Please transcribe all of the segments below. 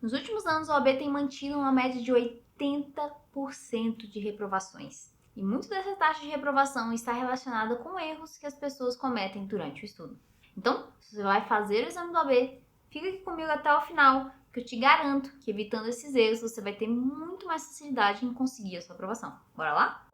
Nos últimos anos, a OAB tem mantido uma média de 80% de reprovações. E muito dessa taxa de reprovação está relacionada com erros que as pessoas cometem durante o estudo. Então, se você vai fazer o exame do OAB, fica aqui comigo até o final, que eu te garanto que evitando esses erros, você vai ter muito mais facilidade em conseguir a sua aprovação. Bora lá?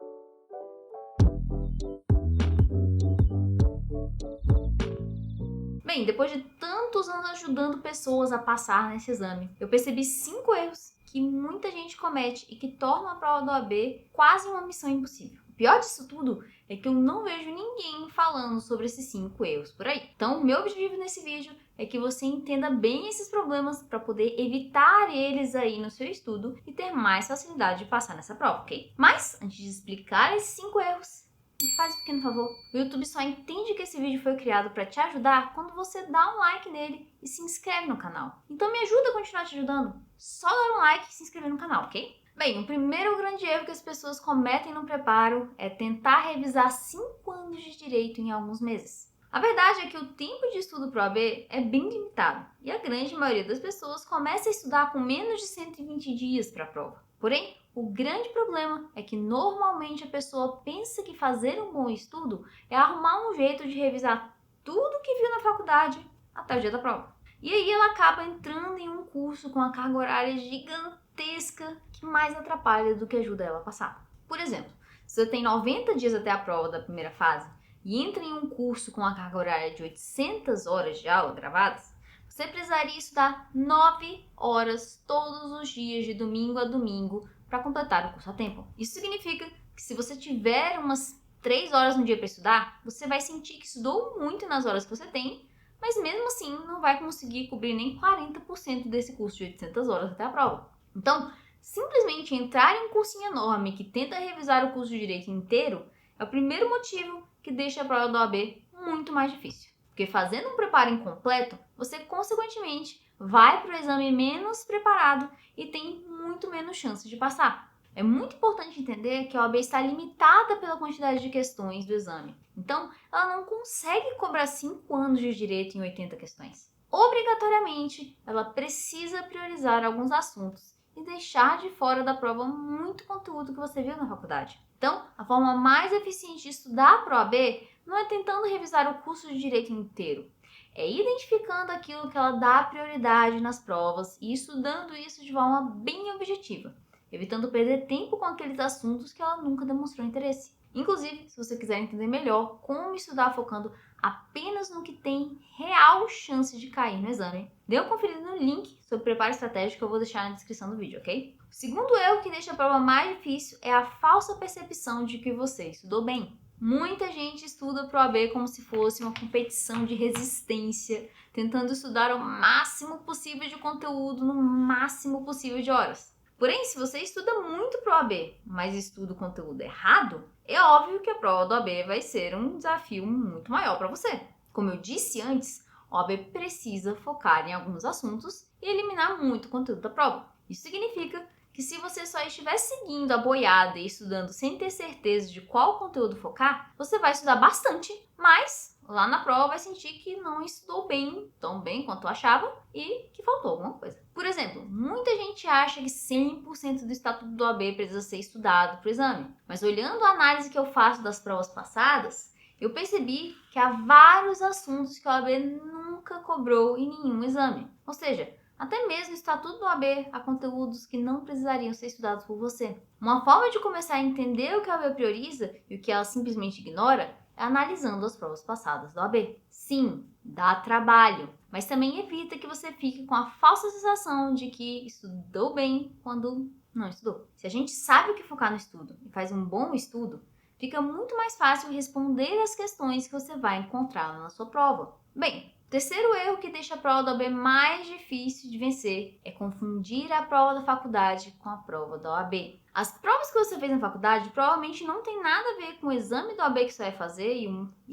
Bem, depois de tantos anos ajudando pessoas a passar nesse exame, eu percebi 5 erros que muita gente comete e que tornam a prova do OAB quase uma missão impossível. O pior disso tudo é que eu não vejo ninguém falando sobre esses 5 erros por aí. Então, o meu objetivo nesse vídeo é que você entenda bem esses problemas para poder evitar eles aí no seu estudo e ter mais facilidade de passar nessa prova, ok? Mas, antes de explicar esses 5 erros, me faz um pequeno favor. O YouTube só entende que esse vídeo foi criado para te ajudar quando você dá um like nele e se inscreve no canal. Então me ajuda a continuar te ajudando. Só dar um like e se inscrever no canal, ok? Bem, o primeiro grande erro que as pessoas cometem no preparo é tentar revisar 5 anos de direito em alguns meses. A verdade é que o tempo de estudo para o OAB é bem limitado e a grande maioria das pessoas começa a estudar com menos de 120 dias para a prova. Porém, o grande problema é que normalmente a pessoa pensa que fazer um bom estudo é arrumar um jeito de revisar tudo que viu na faculdade até o dia da prova. E aí ela acaba entrando em um curso com uma carga horária gigantesca que mais atrapalha do que ajuda ela a passar. Por exemplo, se você tem 90 dias até a prova da primeira fase e entra em um curso com uma carga horária de 800 horas de aula gravadas, você precisaria estudar 9 horas todos os dias de domingo a domingo para completar o curso a tempo. Isso significa que se você tiver umas 3 horas no dia para estudar, você vai sentir que estudou muito nas horas que você tem, mas mesmo assim não vai conseguir cobrir nem 40% desse curso de 800 horas até a prova. Então, simplesmente entrar em um cursinho enorme que tenta revisar o curso de direito inteiro é o primeiro motivo que deixa a prova do OAB muito mais difícil. Porque fazendo um preparo incompleto, você consequentemente vai para o exame menos preparado e tem muito menos chance de passar. É muito importante entender que a OAB está limitada pela quantidade de questões do exame. Então, ela não consegue cobrar 5 anos de direito em 80 questões. Obrigatoriamente, ela precisa priorizar alguns assuntos e deixar de fora da prova muito conteúdo que você viu na faculdade. Então, a forma mais eficiente de estudar para a OAB não é tentando revisar o curso de direito inteiro, é identificando aquilo que ela dá prioridade nas provas e estudando isso de forma bem objetiva, evitando perder tempo com aqueles assuntos que ela nunca demonstrou interesse. Inclusive, se você quiser entender melhor como estudar focando apenas no que tem real chance de cair no exame, dê uma conferida no link sobre preparo estratégico que eu vou deixar na descrição do vídeo, ok? O segundo erro que deixa a prova mais difícil é a falsa percepção de que você estudou bem. Muita gente estuda para o OAB como se fosse uma competição de resistência, tentando estudar o máximo possível de conteúdo no máximo possível de horas. Porém, se você estuda muito para o OAB, mas estuda o conteúdo errado, é óbvio que a prova do OAB vai ser um desafio muito maior para você. Como eu disse antes, o OAB precisa focar em alguns assuntos e eliminar muito conteúdo da prova. Isso significa que se você só estiver seguindo a boiada e estudando sem ter certeza de qual conteúdo focar, você vai estudar bastante, mas lá na prova vai sentir que não estudou bem, tão bem quanto achava e que faltou alguma coisa. Por exemplo, muita gente acha que 100% do estatuto do OAB precisa ser estudado para o exame, mas olhando a análise que eu faço das provas passadas, eu percebi que há vários assuntos que a OAB nunca cobrou em nenhum exame. Ou seja, até mesmo o estatuto do OAB há conteúdos que não precisariam ser estudados por você. Uma forma de começar a entender o que a OAB prioriza e o que ela simplesmente ignora é analisando as provas passadas do OAB. Sim, dá trabalho, mas também evita que você fique com a falsa sensação de que estudou bem quando não estudou. Se a gente sabe o que focar no estudo e faz um bom estudo, fica muito mais fácil responder as questões que você vai encontrar na sua prova. Bem, o terceiro erro que deixa a prova da OAB mais difícil de vencer é confundir a prova da faculdade com a prova da OAB. As provas que você fez na faculdade provavelmente não tem nada a ver com o exame da OAB que você vai fazer e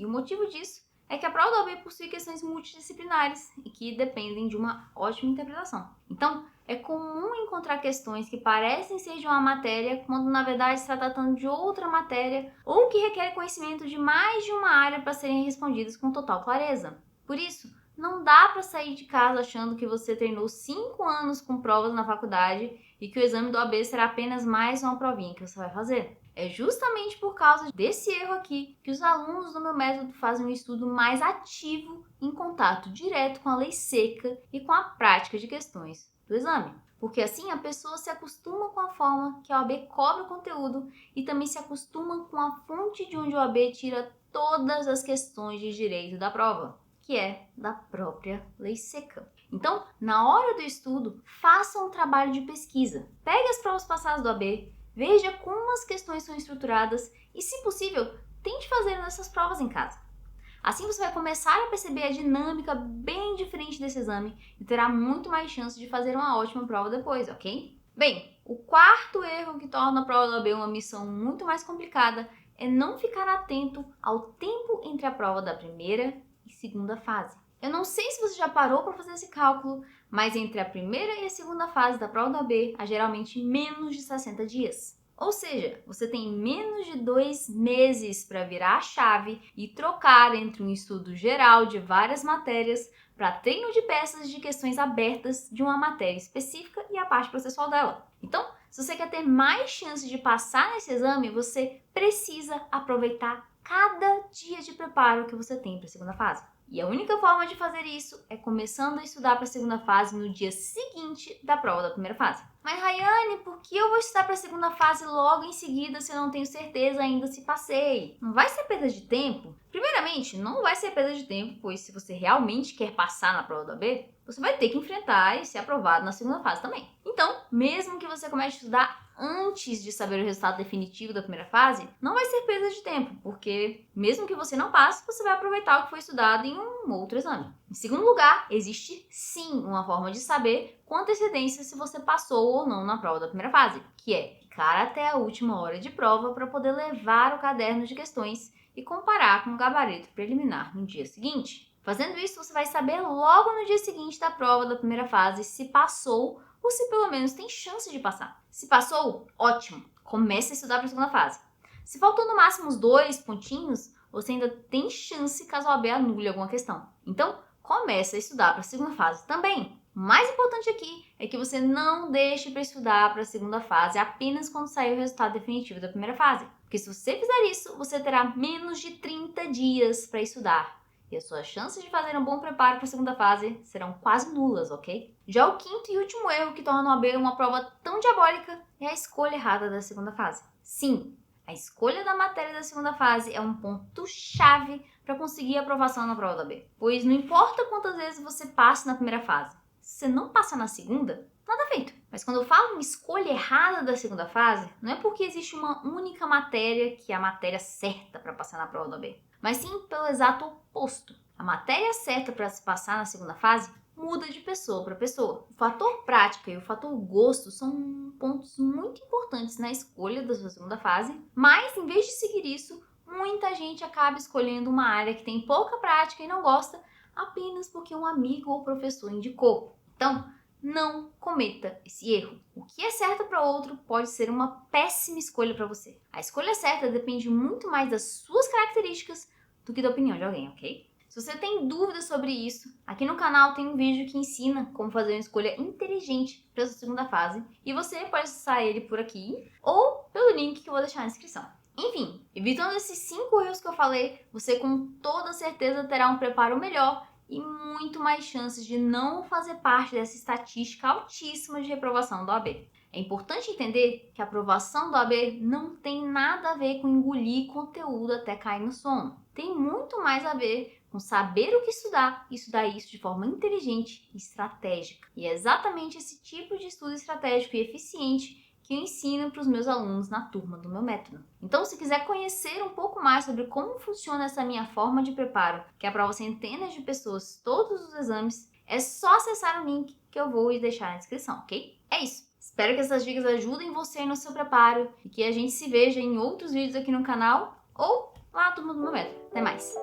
o motivo disso é que a prova da OAB possui questões multidisciplinares e que dependem de uma ótima interpretação. Então, é comum encontrar questões que parecem ser de uma matéria, quando na verdade está tratando de outra matéria ou que requer conhecimento de mais de uma área para serem respondidas com total clareza. Por isso, não dá para sair de casa achando que você treinou 5 anos com provas na faculdade e que o exame do OAB será apenas mais uma provinha que você vai fazer. É justamente por causa desse erro aqui que os alunos do meu método fazem um estudo mais ativo em contato direto com a lei seca e com a prática de questões do exame. Porque assim a pessoa se acostuma com a forma que a OAB cobra o conteúdo e também se acostuma com a fonte de onde a OAB tira todas as questões de direito da prova, que é da própria lei seca. Então, na hora do estudo, faça um trabalho de pesquisa. Pegue as provas passadas do OAB, veja como as questões são estruturadas e, se possível, tente fazer essas provas em casa. Assim você vai começar a perceber a dinâmica bem diferente desse exame e terá muito mais chance de fazer uma ótima prova depois, ok? Bem, o quarto erro que torna a prova do OAB uma missão muito mais complicada é não ficar atento ao tempo entre a prova da primeira e segunda fase. Eu não sei se você já parou para fazer esse cálculo, mas entre a primeira e a segunda fase da prova do OAB há geralmente menos de 60 dias. Ou seja, você tem menos de 2 meses para virar a chave e trocar entre um estudo geral de várias matérias para treino de peças de questões abertas de uma matéria específica e a parte processual dela. Então, se você quer ter mais chance de passar nesse exame, você precisa aproveitar cada dia de preparo que você tem para a segunda fase. E a única forma de fazer isso é começando a estudar para a segunda fase no dia seguinte da prova da primeira fase. Mas Rayane, por que eu vou estudar para a segunda fase logo em seguida se eu não tenho certeza ainda se passei? Não vai ser perda de tempo? Primeiramente, não vai ser perda de tempo, pois se você realmente quer passar na prova do OAB, você vai ter que enfrentar e ser aprovado na segunda fase também. Então, mesmo que você comece a estudar antes de saber o resultado definitivo da primeira fase, não vai ser perda de tempo, porque mesmo que você não passe, você vai aproveitar o que foi estudado em um outro exame. Em segundo lugar, existe sim uma forma de saber com antecedência se você passou ou não na prova da primeira fase, que é ficar até a última hora de prova para poder levar o caderno de questões e comparar com o gabarito preliminar no dia seguinte. Fazendo isso, você vai saber logo no dia seguinte da prova da primeira fase se passou ou se pelo menos tem chance de passar. Se passou, ótimo, comece a estudar para a segunda fase. Se faltou no máximo uns 2 pontinhos, você ainda tem chance caso a OAB anule alguma questão. Então, comece a estudar para a segunda fase também. O mais importante aqui é que você não deixe para estudar para a segunda fase apenas quando sair o resultado definitivo da primeira fase. Porque se você fizer isso, você terá menos de 30 dias para estudar. E as suas chances de fazer um bom preparo para a segunda fase serão quase nulas, ok? Já o quinto e último erro que torna o OAB uma prova tão diabólica é a escolha errada da segunda fase. Sim, a escolha da matéria da segunda fase é um ponto-chave para conseguir a aprovação na prova da OAB. Pois não importa quantas vezes você passe na primeira fase, se você não passa na segunda, nada feito. Mas quando eu falo em escolha errada da segunda fase, não é porque existe uma única matéria que é a matéria certa para passar na prova da OAB, mas sim pelo exato oposto. A matéria certa para se passar na segunda fase muda de pessoa para pessoa. O fator prática e o fator gosto são pontos muito importantes na escolha da sua segunda fase, mas em vez de seguir isso, muita gente acaba escolhendo uma área que tem pouca prática e não gosta apenas porque um amigo ou professor indicou. Então, não cometa esse erro. O que é certo para outro pode ser uma péssima escolha para você. A escolha certa depende muito mais das suas características do que da opinião de alguém, ok? Se você tem dúvidas sobre isso, aqui no canal tem um vídeo que ensina como fazer uma escolha inteligente para a sua segunda fase e você pode acessar ele por aqui ou pelo link que eu vou deixar na descrição. Enfim, evitando esses 5 erros que eu falei, você com toda certeza terá um preparo melhor e muito mais chances de não fazer parte dessa estatística altíssima de reprovação do OAB. É importante entender que a aprovação do OAB não tem nada a ver com engolir conteúdo até cair no sono. Tem muito mais a ver com saber o que estudar e estudar isso de forma inteligente e estratégica. E é exatamente esse tipo de estudo estratégico e eficiente que eu ensino para os meus alunos na turma do meu método. Então, se quiser conhecer um pouco mais sobre como funciona essa minha forma de preparo, que aprova centenas de pessoas todos os exames, é só acessar o link que eu vou deixar na descrição, ok? É isso! Espero que essas dicas ajudem você no seu preparo e que a gente se veja em outros vídeos aqui no canal ou lá na turma do meu método. Até mais!